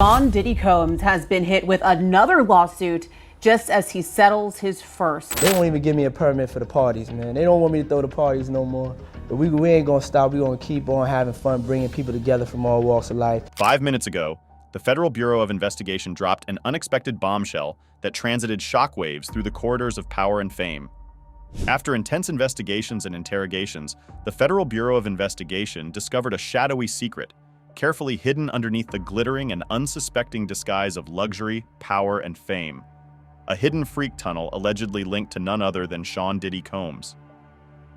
Sean Diddy Combs has been hit with another lawsuit just as he settles his first. They won't even give me a permit for the parties, man. They don't want me to throw the parties no more. But we ain't gonna stop. We gonna keep on having fun, bringing people together from all walks of life. 5 minutes ago, the Federal Bureau of Investigation dropped an unexpected bombshell that transited shockwaves through the corridors of power and fame. After intense investigations and interrogations, the Federal Bureau of Investigation discovered a shadowy secret, carefully hidden underneath the glittering and unsuspecting disguise of luxury, power, and fame. A hidden freak tunnel allegedly linked to none other than Sean Diddy Combs.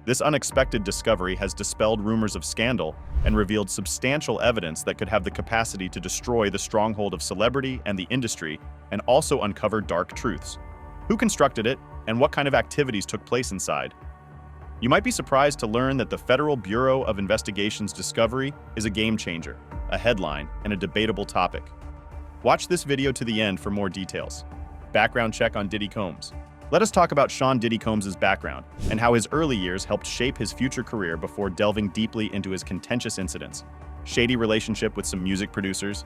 This unexpected discovery has dispelled rumors of scandal and revealed substantial evidence that could have the capacity to destroy the stronghold of celebrity and the industry, and also uncover dark truths. Who constructed it, and what kind of activities took place inside? You might be surprised to learn that the Federal Bureau of Investigation's discovery is a game changer, a headline, and a debatable topic. Watch this video to the end for more details. Background check on Diddy Combs. Let us talk about Sean Diddy Combs' background and how his early years helped shape his future career before delving deeply into his contentious incidents, shady relationship with some music producers,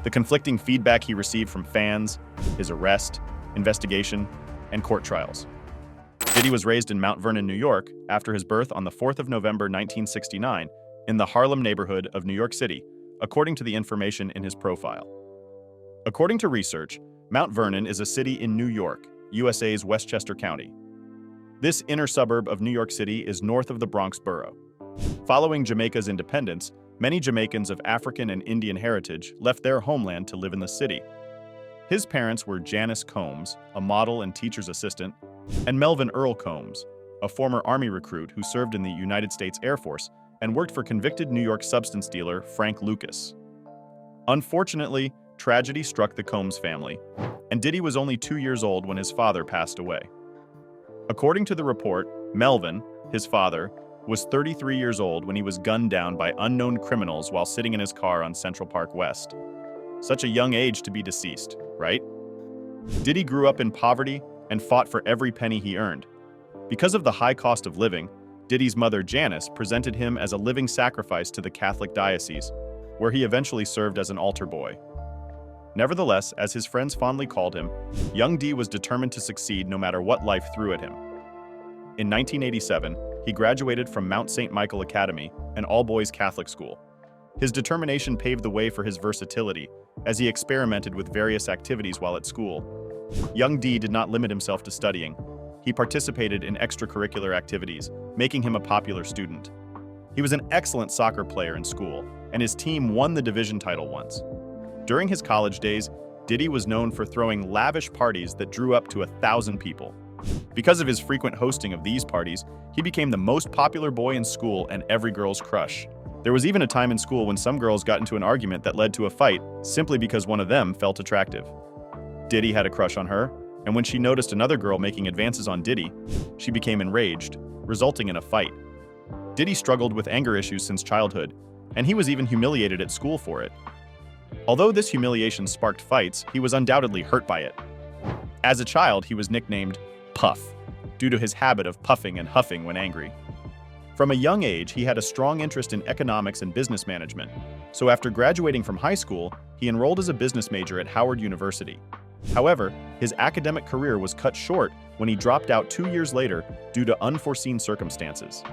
the conflicting feedback he received from fans, his arrest, investigation, and court trials. Diddy was raised in Mount Vernon, New York, after his birth on the 4th of November 1969 in the Harlem neighborhood of New York City, according to the information in his profile. According to research, Mount Vernon is a city in New York, USA's Westchester County. This inner suburb of New York City is north of the Bronx borough. Following Jamaica's independence, many Jamaicans of African and Indian heritage left their homeland to live in the city. His parents were Janice Combs, a model and teacher's assistant, and Melvin Earl Combs, a former Army recruit who served in the United States Air Force and worked for convicted New York substance dealer Frank Lucas. Unfortunately, tragedy struck the Combs family, and Diddy was only 2 years old when his father passed away. According to the report, Melvin, his father, was 33 years old when he was gunned down by unknown criminals while sitting in his car on Central Park West. Such a young age to be deceased, right? Diddy grew up in poverty and fought for every penny he earned. Because of the high cost of living, Diddy's mother Janice presented him as a living sacrifice to the Catholic diocese, where he eventually served as an altar boy. Nevertheless, as his friends fondly called him, young D was determined to succeed no matter what life threw at him. In 1987, he graduated from Mount St. Michael Academy, an all-boys Catholic school. His determination paved the way for his versatility, as he experimented with various activities while at school. Young D did not limit himself to studying. He participated in extracurricular activities, making him a popular student. He was an excellent soccer player in school, and his team won the division title once. During his college days, Diddy was known for throwing lavish parties that drew up to 1,000 people. Because of his frequent hosting of these parties, he became the most popular boy in school and every girl's crush. There was even a time in school when some girls got into an argument that led to a fight simply because one of them felt attractive. Diddy had a crush on her, and when she noticed another girl making advances on Diddy, she became enraged, resulting in a fight. Diddy struggled with anger issues since childhood, and he was even humiliated at school for it. Although this humiliation sparked fights, he was undoubtedly hurt by it. As a child, he was nicknamed Puff, due to his habit of puffing and huffing when angry. From a young age, he had a strong interest in economics and business management, so after graduating from high school, he enrolled as a business major at Howard University. However, his academic career was cut short when he dropped out 2 years later due to unforeseen circumstances.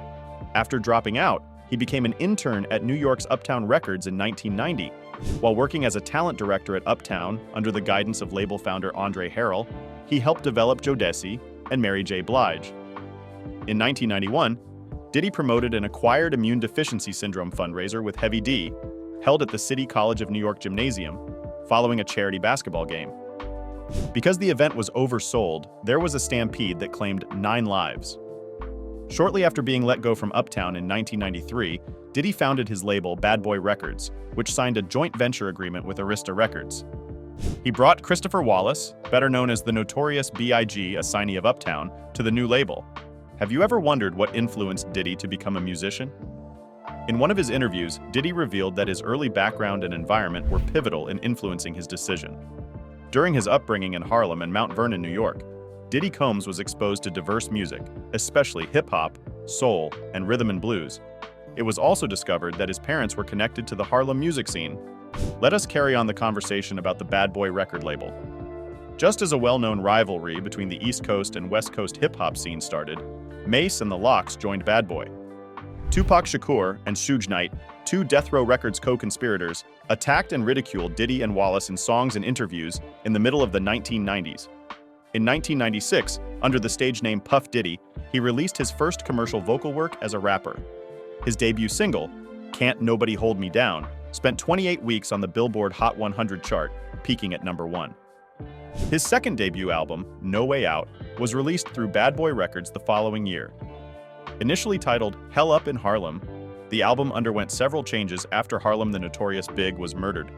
After dropping out, he became an intern at New York's Uptown Records in 1990. While working as a talent director at Uptown under the guidance of label founder Andre Harrell, he helped develop Jodeci and Mary J. Blige. In 1991, Diddy promoted an acquired immune deficiency syndrome fundraiser with Heavy D, held at the City College of New York Gymnasium, following a charity basketball game. Because the event was oversold, there was a stampede that claimed 9 lives. Shortly after being let go from Uptown in 1993, Diddy founded his label Bad Boy Records, which signed a joint venture agreement with Arista Records. He brought Christopher Wallace, better known as the Notorious B.I.G., assignee of Uptown, to the new label. Have you ever wondered what influenced Diddy to become a musician? In one of his interviews, Diddy revealed that his early background and environment were pivotal in influencing his decision. During his upbringing in Harlem and Mount Vernon, New York, Diddy Combs was exposed to diverse music, especially hip-hop, soul, and rhythm and blues. It was also discovered that his parents were connected to the Harlem music scene, Let us carry on the conversation about the Bad Boy record label. Just as a well-known rivalry between the East Coast and West Coast hip-hop scene started, Mace and the Lox joined Bad Boy. Tupac Shakur and Suge Knight, two Death Row Records co-conspirators, attacked and ridiculed Diddy and Wallace in songs and interviews in the middle of the 1990s. In 1996, under the stage name Puff Diddy, he released his first commercial vocal work as a rapper. His debut single, Can't Nobody Hold Me Down, spent 28 weeks on the Billboard Hot 100 chart, peaking at #1. His second debut album, No Way Out, was released through Bad Boy Records the following year. Initially titled Hell Up in Harlem, the album underwent several changes after Harlem the Notorious Big was murdered.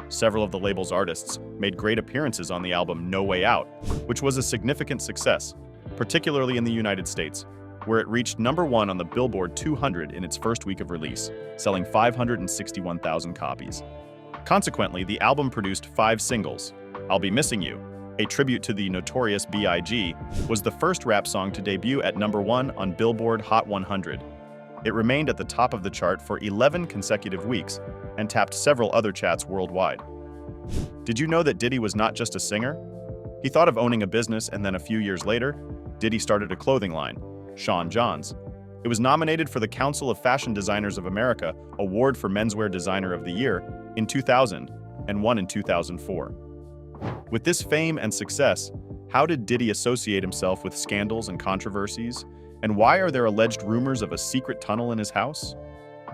Several of the label's artists made great appearances on the album No Way Out, which was a significant success, particularly in the United States, where it reached #1 on the Billboard 200 in its first week of release, selling 561,000 copies. Consequently, the album produced 5 singles. I'll Be Missing You, a tribute to the Notorious B.I.G., was the first rap song to debut at #1 on Billboard Hot 100. It remained at the top of the chart for 11 consecutive weeks and tapped several other charts worldwide. Did you know that Diddy was not just a singer? He thought of owning a business, and then a few years later, Diddy started a clothing line, Sean Johns. It was nominated for the Council of Fashion Designers of America Award for Menswear Designer of the Year in 2000 and won in 2004. With this fame and success, how did Diddy associate himself with scandals and controversies? And why are there alleged rumors of a secret tunnel in his house?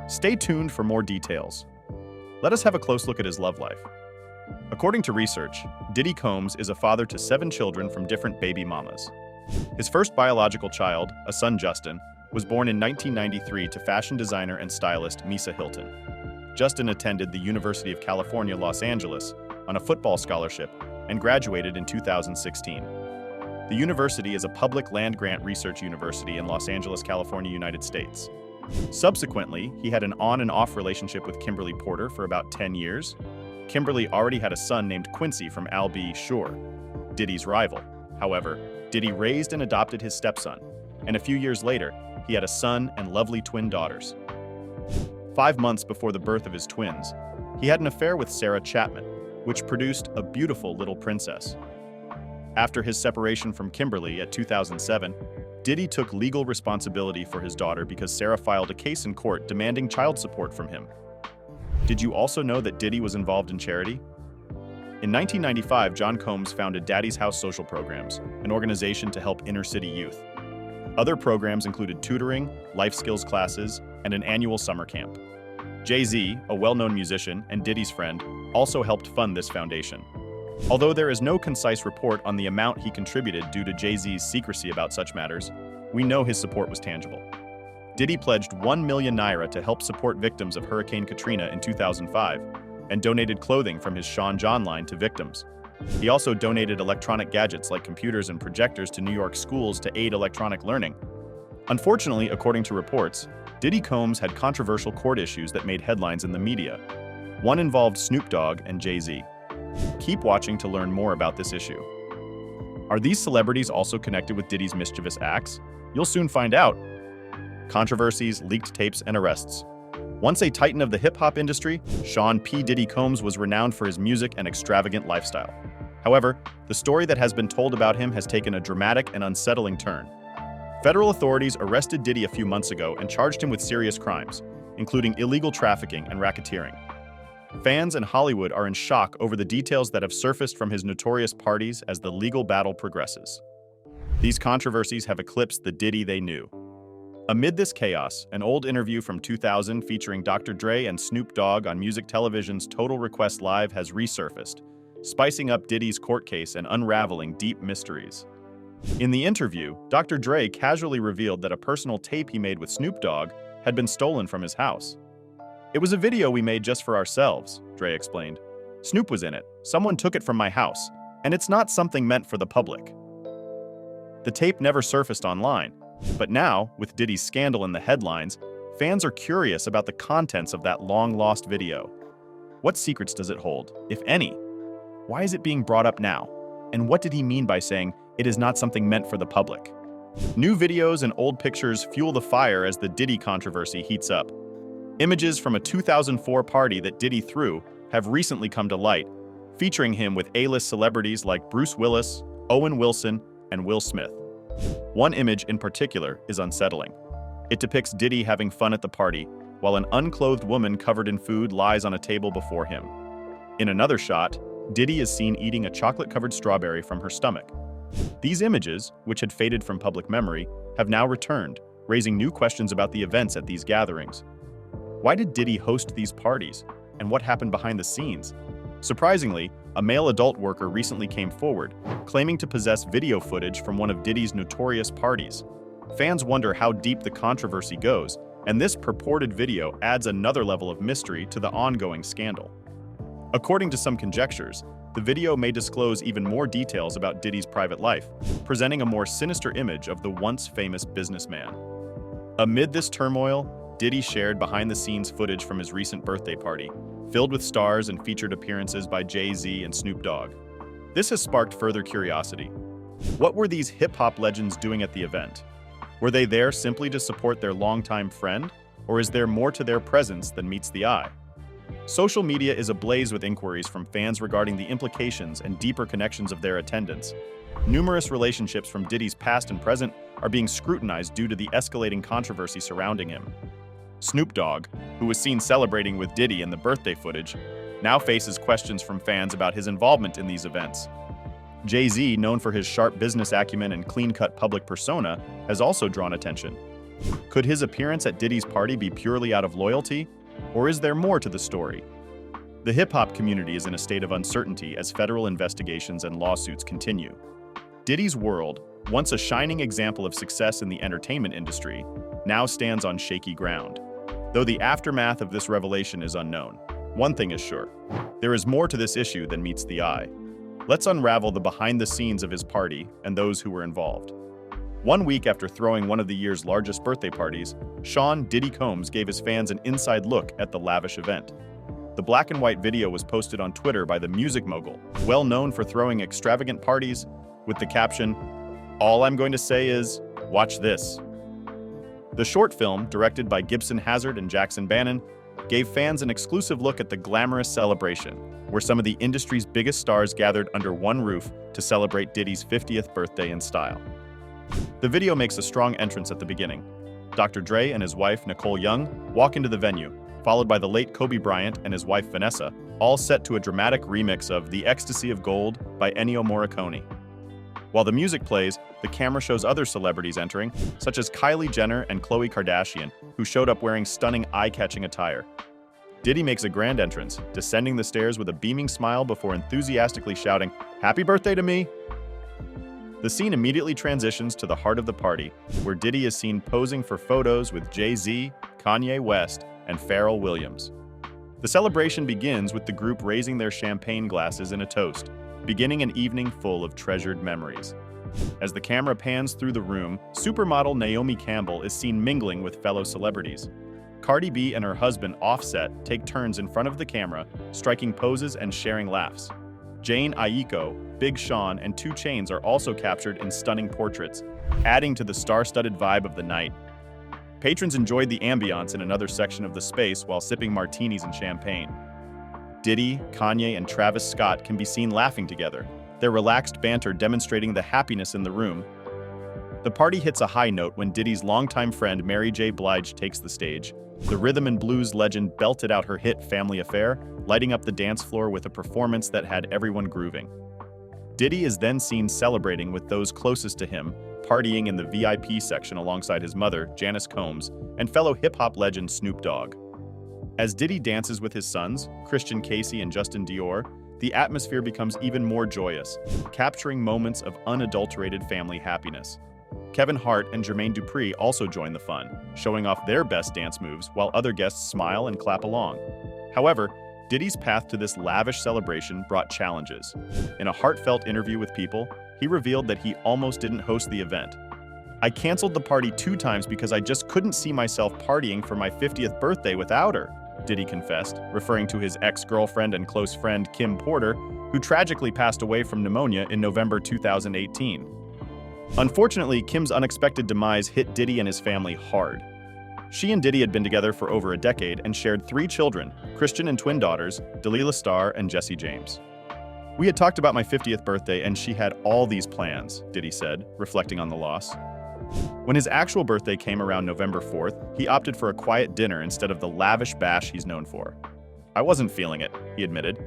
Stay tuned for more details. Let us have a close look at his love life. According to research, Diddy Combs is a father to 7 children from different baby mamas. His first biological child, a son Justin, was born in 1993 to fashion designer and stylist Misa Hilton. Justin attended the University of California, Los Angeles on a football scholarship and graduated in 2016. The university is a public land-grant research university in Los Angeles, California, United States. Subsequently, he had an on and off relationship with Kimberly Porter for about 10 years. Kimberly already had a son named Quincy from Al B. Sure, Diddy's rival. However, Diddy raised and adopted his stepson, and a few years later, he had a son and lovely twin daughters. 5 months before the birth of his twins, he had an affair with Sarah Chapman, which produced a beautiful little princess. After his separation from Kimberly at 2007, Diddy took legal responsibility for his daughter because Sarah filed a case in court demanding child support from him. Did you also know that Diddy was involved in charity? In 1995, John Combs founded Daddy's House Social Programs, an organization to help inner-city youth. Other programs included tutoring, life skills classes, and an annual summer camp. Jay-Z, a well-known musician and Diddy's friend, also helped fund this foundation. Although there is no concise report on the amount he contributed due to Jay-Z's secrecy about such matters, we know his support was tangible. Diddy pledged 1 million naira to help support victims of Hurricane Katrina in 2005 and donated clothing from his Sean John line to victims. He also donated electronic gadgets like computers and projectors to New York schools to aid electronic learning. Unfortunately, according to reports, Diddy Combs had controversial court issues that made headlines in the media. One involved Snoop Dogg and Jay-Z. Keep watching to learn more about this issue. Are these celebrities also connected with Diddy's mischievous acts? You'll soon find out. Controversies, leaked tapes, and arrests. Once a titan of the hip-hop industry, Sean P. Diddy Combs was renowned for his music and extravagant lifestyle. However, the story that has been told about him has taken a dramatic and unsettling turn. Federal authorities arrested Diddy a few months ago and charged him with serious crimes, including illegal trafficking and racketeering. Fans in Hollywood are in shock over the details that have surfaced from his notorious parties as the legal battle progresses. These controversies have eclipsed the Diddy they knew. Amid this chaos, an old interview from 2000 featuring Dr. Dre and Snoop Dogg on music television's Total Request Live has resurfaced, spicing up Diddy's court case and unraveling deep mysteries. In the interview, Dr. Dre casually revealed that a personal tape he made with Snoop Dogg had been stolen from his house. "It was a video we made just for ourselves," Dre explained. "Snoop was in it. Someone took it from my house, and it's not something meant for the public." The tape never surfaced online, but now, with Diddy's scandal in the headlines, fans are curious about the contents of that long-lost video. What secrets does it hold, if any? Why is it being brought up now? And what did he mean by saying, "It is not something meant for the public"? New videos and old pictures fuel the fire as the Diddy controversy heats up. Images from a 2004 party that Diddy threw have recently come to light, featuring him with A-list celebrities like Bruce Willis, Owen Wilson, and Will Smith. One image in particular is unsettling. It depicts Diddy having fun at the party, while an unclothed woman covered in food lies on a table before him. In another shot, Diddy is seen eating a chocolate-covered strawberry from her stomach. These images, which had faded from public memory, have now returned, raising new questions about the events at these gatherings. Why did Diddy host these parties? And what happened behind the scenes? Surprisingly, a male adult worker recently came forward, claiming to possess video footage from one of Diddy's notorious parties. Fans wonder how deep the controversy goes, and this purported video adds another level of mystery to the ongoing scandal. According to some conjectures, the video may disclose even more details about Diddy's private life, presenting a more sinister image of the once famous businessman. Amid this turmoil, Diddy shared behind-the-scenes footage from his recent birthday party, filled with stars and featured appearances by Jay-Z and Snoop Dogg. This has sparked further curiosity. What were these hip-hop legends doing at the event? Were they there simply to support their longtime friend, or is there more to their presence than meets the eye? Social media is ablaze with inquiries from fans regarding the implications and deeper connections of their attendance. Numerous relationships from Diddy's past and present are being scrutinized due to the escalating controversy surrounding him. Snoop Dogg, who was seen celebrating with Diddy in the birthday footage, now faces questions from fans about his involvement in these events. Jay-Z, known for his sharp business acumen and clean-cut public persona, has also drawn attention. Could his appearance at Diddy's party be purely out of loyalty, or is there more to the story? The hip-hop community is in a state of uncertainty as federal investigations and lawsuits continue. Diddy's world, once a shining example of success in the entertainment industry, now stands on shaky ground. Though the aftermath of this revelation is unknown, one thing is sure: there is more to this issue than meets the eye. Let's unravel the behind-the-scenes of his party and those who were involved. 1 week after throwing one of the year's largest birthday parties, Sean Diddy Combs gave his fans an inside look at the lavish event. The black and white video was posted on Twitter by the music mogul, well known for throwing extravagant parties, with the caption, "All I'm going to say is, watch this." The short film, directed by Gibson Hazard and Jackson Bannon, gave fans an exclusive look at the glamorous celebration, where some of the industry's biggest stars gathered under one roof to celebrate Diddy's 50th birthday in style. The video makes a strong entrance at the beginning. Dr. Dre and his wife, Nicole Young, walk into the venue, followed by the late Kobe Bryant and his wife, Vanessa, all set to a dramatic remix of The Ecstasy of Gold by Ennio Morricone. While the music plays, the camera shows other celebrities entering, such as Kylie Jenner and Khloe Kardashian, who showed up wearing stunning, eye-catching attire. Diddy makes a grand entrance, descending the stairs with a beaming smile before enthusiastically shouting, "Happy birthday to me!" The scene immediately transitions to the heart of the party, where Diddy is seen posing for photos with Jay-Z, Kanye West, and Pharrell Williams. The celebration begins with the group raising their champagne glasses in a toast, beginning an evening full of treasured memories. As the camera pans through the room, supermodel Naomi Campbell is seen mingling with fellow celebrities. Cardi B and her husband Offset take turns in front of the camera, striking poses and sharing laughs. Jane Aiko, Big Sean, and 2 Chainz are also captured in stunning portraits, adding to the star-studded vibe of the night. Patrons enjoyed the ambiance in another section of the space while sipping martinis and champagne. Diddy, Kanye, and Travis Scott can be seen laughing together, their relaxed banter demonstrating the happiness in the room. The party hits a high note when Diddy's longtime friend Mary J. Blige takes the stage. The rhythm and blues legend belted out her hit Family Affair, lighting up the dance floor with a performance that had everyone grooving. Diddy is then seen celebrating with those closest to him, partying in the VIP section alongside his mother, Janice Combs, and fellow hip-hop legend Snoop Dogg. As Diddy dances with his sons, Christian Casey and Justin Dior, the atmosphere becomes even more joyous, capturing moments of unadulterated family happiness. Kevin Hart and Jermaine Dupri also join the fun, showing off their best dance moves while other guests smile and clap along. However, Diddy's path to this lavish celebration brought challenges. In a heartfelt interview with People, he revealed that he almost didn't host the event. "I canceled the party 2 times because I just couldn't see myself partying for my 50th birthday without her," Diddy confessed, referring to his ex-girlfriend and close friend Kim Porter, who tragically passed away from pneumonia in November 2018. Unfortunately, Kim's unexpected demise hit Diddy and his family hard. She and Diddy had been together for over a decade and shared 3 children, Christian and twin daughters, Delilah Starr and Jesse James. "We had talked about my 50th birthday and she had all these plans," Diddy said, reflecting on the loss. When his actual birthday came around November 4th, he opted for a quiet dinner instead of the lavish bash he's known for. "I wasn't feeling it," he admitted.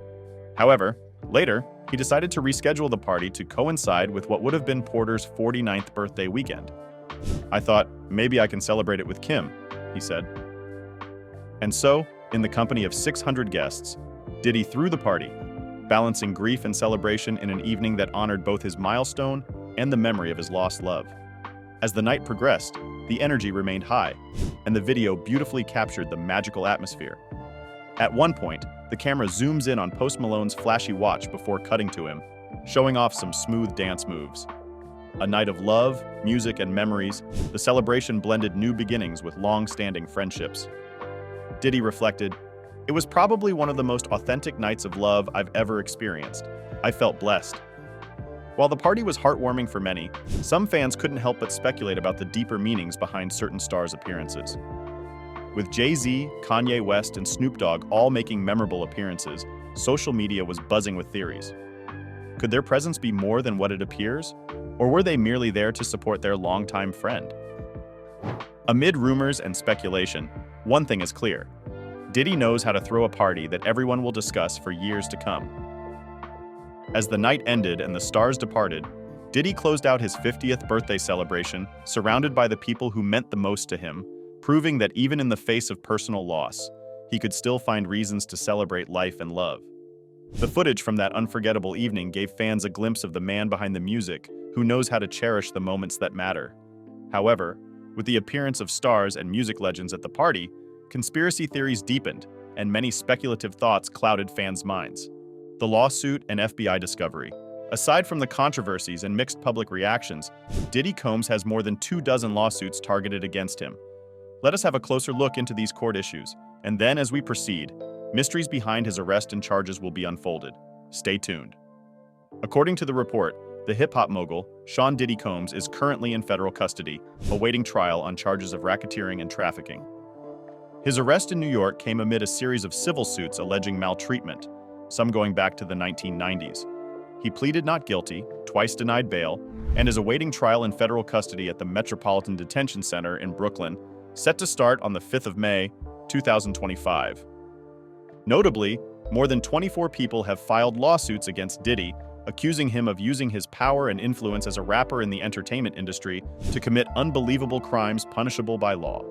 However, later, he decided to reschedule the party to coincide with what would have been Porter's 49th birthday weekend. "I thought, maybe I can celebrate it with Kim," he said. And so, in the company of 600 guests, Diddy threw the party, balancing grief and celebration in an evening that honored both his milestone and the memory of his lost love. As the night progressed, the energy remained high, and the video beautifully captured the magical atmosphere. At one point, the camera zooms in on Post Malone's flashy watch before cutting to him, showing off some smooth dance moves. A night of love, music, and memories, the celebration blended new beginnings with long-standing friendships. Diddy reflected, "It was probably one of the most authentic nights of love I've ever experienced. I felt blessed." While the party was heartwarming for many, some fans couldn't help but speculate about the deeper meanings behind certain stars' appearances. With Jay-Z, Kanye West, and Snoop Dogg all making memorable appearances, social media was buzzing with theories. Could their presence be more than what it appears? Or were they merely there to support their longtime friend? Amid rumors and speculation, one thing is clear. Diddy knows how to throw a party that everyone will discuss for years to come. As the night ended and the stars departed, Diddy closed out his 50th birthday celebration, surrounded by the people who meant the most to him, proving that even in the face of personal loss, he could still find reasons to celebrate life and love. The footage from that unforgettable evening gave fans a glimpse of the man behind the music who knows how to cherish the moments that matter. However, with the appearance of stars and music legends at the party, conspiracy theories deepened, and many speculative thoughts clouded fans' minds. The lawsuit and FBI discovery. Aside from the controversies and mixed public reactions, Diddy Combs has more than 24 lawsuits targeted against him. Let us have a closer look into these court issues, and then as we proceed, mysteries behind his arrest and charges will be unfolded. Stay tuned. According to the report, the hip-hop mogul, Sean Diddy Combs, is currently in federal custody, awaiting trial on charges of racketeering and trafficking. His arrest in New York came amid a series of civil suits alleging maltreatment, some going back to the 1990s. He pleaded not guilty, twice denied bail, and is awaiting trial in federal custody at the Metropolitan Detention Center in Brooklyn, set to start on the 5th of May, 2025. Notably, more than 24 people have filed lawsuits against Diddy, accusing him of using his power and influence as a rapper in the entertainment industry to commit unbelievable crimes punishable by law.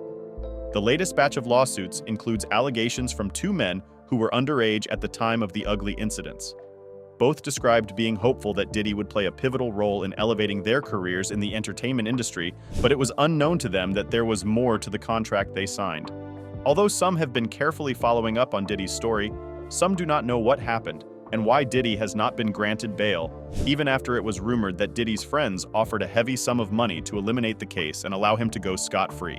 The latest batch of lawsuits includes allegations from 2 men who were underage at the time of the ugly incidents. Both described being hopeful that Diddy would play a pivotal role in elevating their careers in the entertainment industry, but it was unknown to them that there was more to the contract they signed. Although some have been carefully following up on Diddy's story, some do not know what happened and why Diddy has not been granted bail, even after it was rumored that Diddy's friends offered a heavy sum of money to eliminate the case and allow him to go scot-free.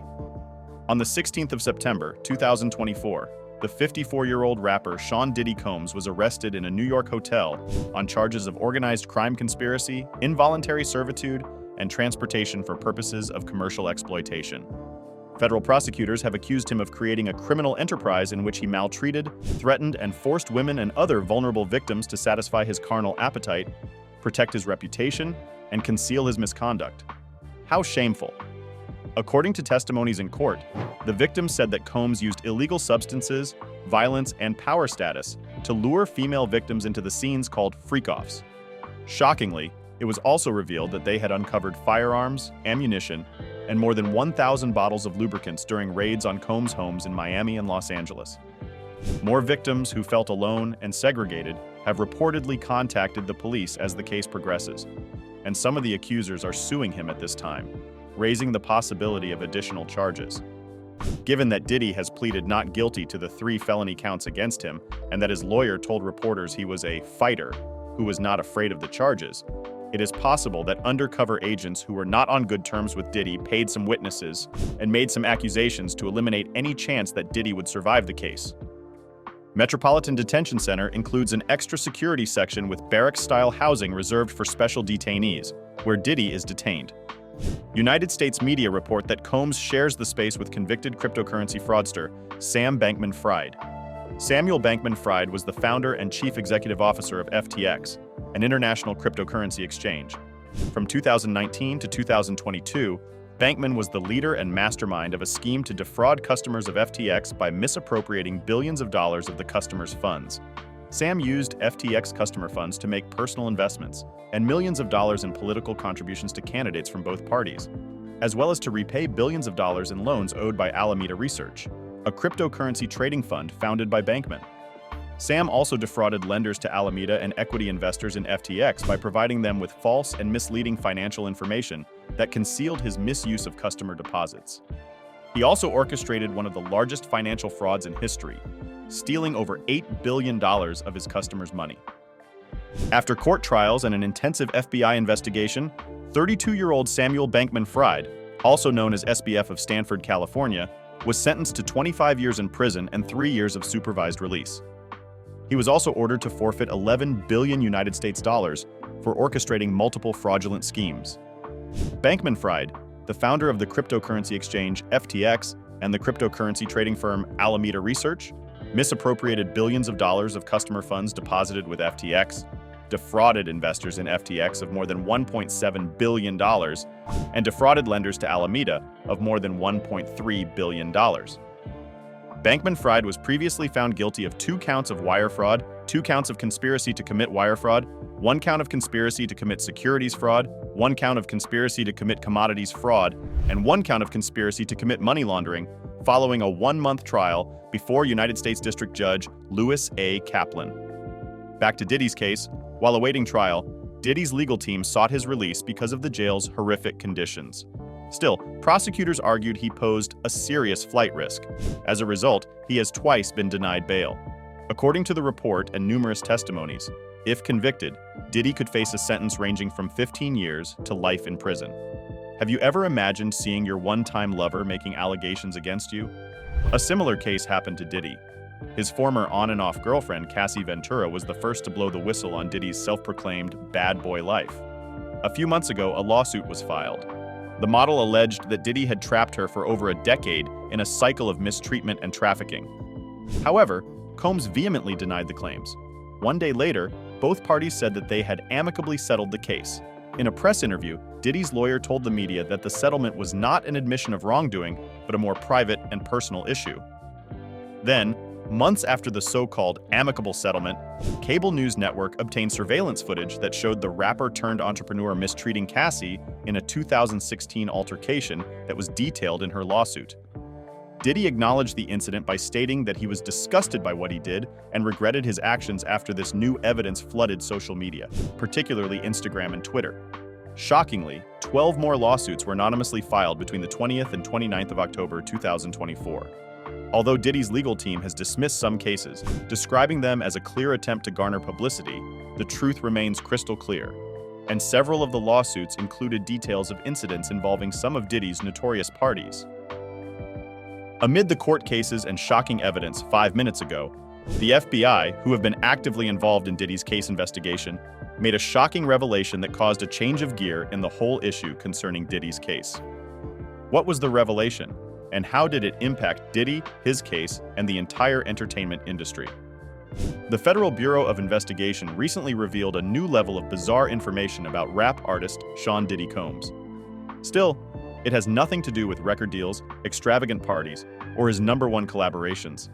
On the 16th of September, 2024, the 54-year-old rapper Sean Diddy Combs was arrested in a New York hotel on charges of organized crime conspiracy, involuntary servitude, and transportation for purposes of commercial exploitation. Federal prosecutors have accused him of creating a criminal enterprise in which he maltreated, threatened, and forced women and other vulnerable victims to satisfy his carnal appetite, protect his reputation, and conceal his misconduct. How shameful. According to testimonies in court, the victims said that Combs used illegal substances, violence, and power status to lure female victims into the scenes called freak-offs. Shockingly, it was also revealed that they had uncovered firearms, ammunition, and more than 1,000 bottles of lubricants during raids on Combs' homes in Miami and Los Angeles. More victims who felt alone and segregated have reportedly contacted the police as the case progresses, and some of the accusers are suing him at this time, raising the possibility of additional charges. Given that Diddy has pleaded not guilty to the 3 felony counts against him, and that his lawyer told reporters he was a fighter who was not afraid of the charges, it is possible that undercover agents who were not on good terms with Diddy paid some witnesses and made some accusations to eliminate any chance that Diddy would survive the case. Metropolitan Detention Center includes an extra security section with barracks-style housing reserved for special detainees, where Diddy is detained. United States media report that Combs shares the space with convicted cryptocurrency fraudster Sam Bankman-Fried. Samuel Bankman-Fried was the founder and chief executive officer of FTX, an international cryptocurrency exchange. From 2019 to 2022, Bankman was the leader and mastermind of a scheme to defraud customers of FTX by misappropriating billions of dollars of the customers' funds. Sam used FTX customer funds to make personal investments and millions of dollars in political contributions to candidates from both parties, as well as to repay billions of dollars in loans owed by Alameda Research, a cryptocurrency trading fund founded by Bankman. Sam also defrauded lenders to Alameda and equity investors in FTX by providing them with false and misleading financial information that concealed his misuse of customer deposits. He also orchestrated one of the largest financial frauds in history, stealing over $8 billion of his customers' money. After court trials and an intensive FBI investigation, 32-year-old Samuel Bankman-Fried, also known as SBF of Stanford, California, was sentenced to 25 years in prison and 3 years of supervised release. He was also ordered to forfeit 11 billion United States dollars for orchestrating multiple fraudulent schemes. Bankman-Fried, the founder of the cryptocurrency exchange FTX and the cryptocurrency trading firm Alameda Research, misappropriated billions of dollars of customer funds deposited with FTX, defrauded investors in FTX of more than $1.7 billion, and defrauded lenders to Alameda of more than $1.3 billion. Bankman-Fried was previously found guilty of 2 counts of wire fraud, 2 counts of conspiracy to commit wire fraud, 1 count of conspiracy to commit securities fraud, 1 count of conspiracy to commit commodities fraud, and 1 count of conspiracy to commit money laundering, following a 1-month trial before United States District Judge Louis A. Kaplan. Back to Diddy's case, while awaiting trial, Diddy's legal team sought his release because of the jail's horrific conditions. Still, prosecutors argued he posed a serious flight risk. As a result, he has twice been denied bail. According to the report and numerous testimonies, if convicted, Diddy could face a sentence ranging from 15 years to life in prison. Have you ever imagined seeing your one-time lover making allegations against you? A similar case happened to Diddy. His former on-and-off girlfriend, Cassie Ventura, was the first to blow the whistle on Diddy's self-proclaimed bad boy life. A few months ago, a lawsuit was filed. The model alleged that Diddy had trapped her for over a decade in a cycle of mistreatment and trafficking. However, Combs vehemently denied the claims. One day later, both parties said that they had amicably settled the case. In a press interview, Diddy's lawyer told the media that the settlement was not an admission of wrongdoing, but a more private and personal issue. Then, months after the so-called amicable settlement, cable news network obtained surveillance footage that showed the rapper-turned-entrepreneur mistreating Cassie in a 2016 altercation that was detailed in her lawsuit. Diddy acknowledged the incident by stating that he was disgusted by what he did and regretted his actions after this new evidence flooded social media, particularly Instagram and Twitter. Shockingly, 12 more lawsuits were anonymously filed between the 20th and 29th of October 2024. Although Diddy's legal team has dismissed some cases, describing them as a clear attempt to garner publicity, the truth remains crystal clear. And several of the lawsuits included details of incidents involving some of Diddy's notorious parties. Amid the court cases and shocking evidence 5 minutes ago, the FBI, who have been actively involved in Diddy's case investigation, made a shocking revelation that caused a change of gear in the whole issue concerning Diddy's case. What was the revelation? And how did it impact Diddy, his case, and the entire entertainment industry? The Federal Bureau of Investigation recently revealed a new level of bizarre information about rap artist Sean Diddy Combs. Still, it has nothing to do with record deals, extravagant parties, or his #1 collaborations.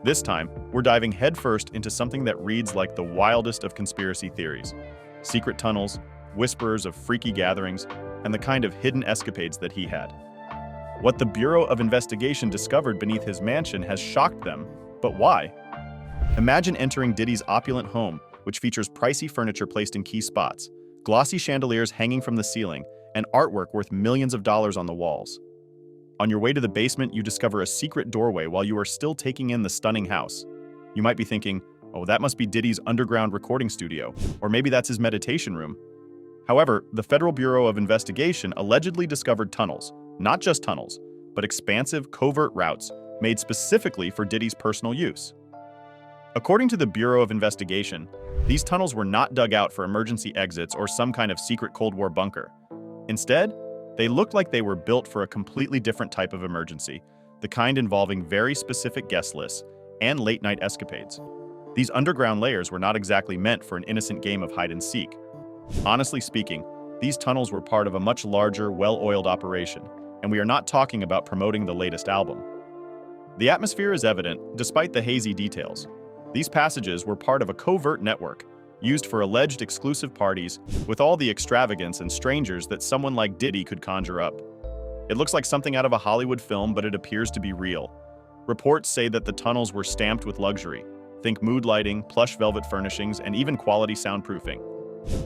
This time, we're diving headfirst into something that reads like the wildest of conspiracy theories: secret tunnels, whisperers of freaky gatherings, and the kind of hidden escapades that he had. What the Bureau of Investigation discovered beneath his mansion has shocked them, but why? Imagine entering Diddy's opulent home, which features pricey furniture placed in key spots, glossy chandeliers hanging from the ceiling, and artwork worth millions of dollars on the walls. On your way to the basement, you discover a secret doorway while you are still taking in the stunning house. You might be thinking, oh, that must be Diddy's underground recording studio, or maybe that's his meditation room. However, the Federal Bureau of Investigation allegedly discovered tunnels, not just tunnels, but expansive, covert routes made specifically for Diddy's personal use. According to the Bureau of Investigation, these tunnels were not dug out for emergency exits or some kind of secret Cold War bunker. Instead, They looked like they were built for a completely different type of emergency, the kind involving very specific guest lists and late-night escapades. These underground layers were not exactly meant for an innocent game of hide-and-seek. Honestly speaking, these tunnels were part of a much larger, well-oiled operation, and we are not talking about promoting the latest album. The atmosphere is evident, despite the hazy details. These passages were part of a covert network, used for alleged exclusive parties with all the extravagance and strangers that someone like Diddy could conjure up. It looks like something out of a Hollywood film, but it appears to be real. Reports say that the tunnels were stamped with luxury. Think mood lighting, plush velvet furnishings, and even quality soundproofing.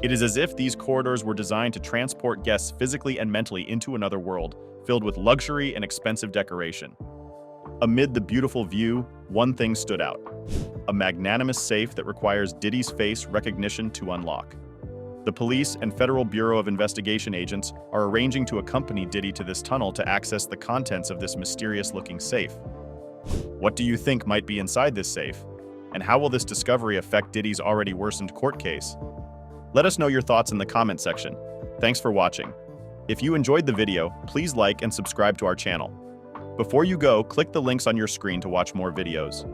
It is as if these corridors were designed to transport guests physically and mentally into another world, filled with luxury and expensive decoration. Amid the beautiful view, one thing stood out: a magnanimous safe that requires Diddy's face recognition to unlock. The police and Federal Bureau of Investigation agents are arranging to accompany Diddy to this tunnel to access the contents of this mysterious-looking safe. What do you think might be inside this safe? And how will this discovery affect Diddy's already worsened court case? Let us know your thoughts in the comment section. Thanks for watching. If you enjoyed the video, please like and subscribe to our channel. Before you go, click the links on your screen to watch more videos.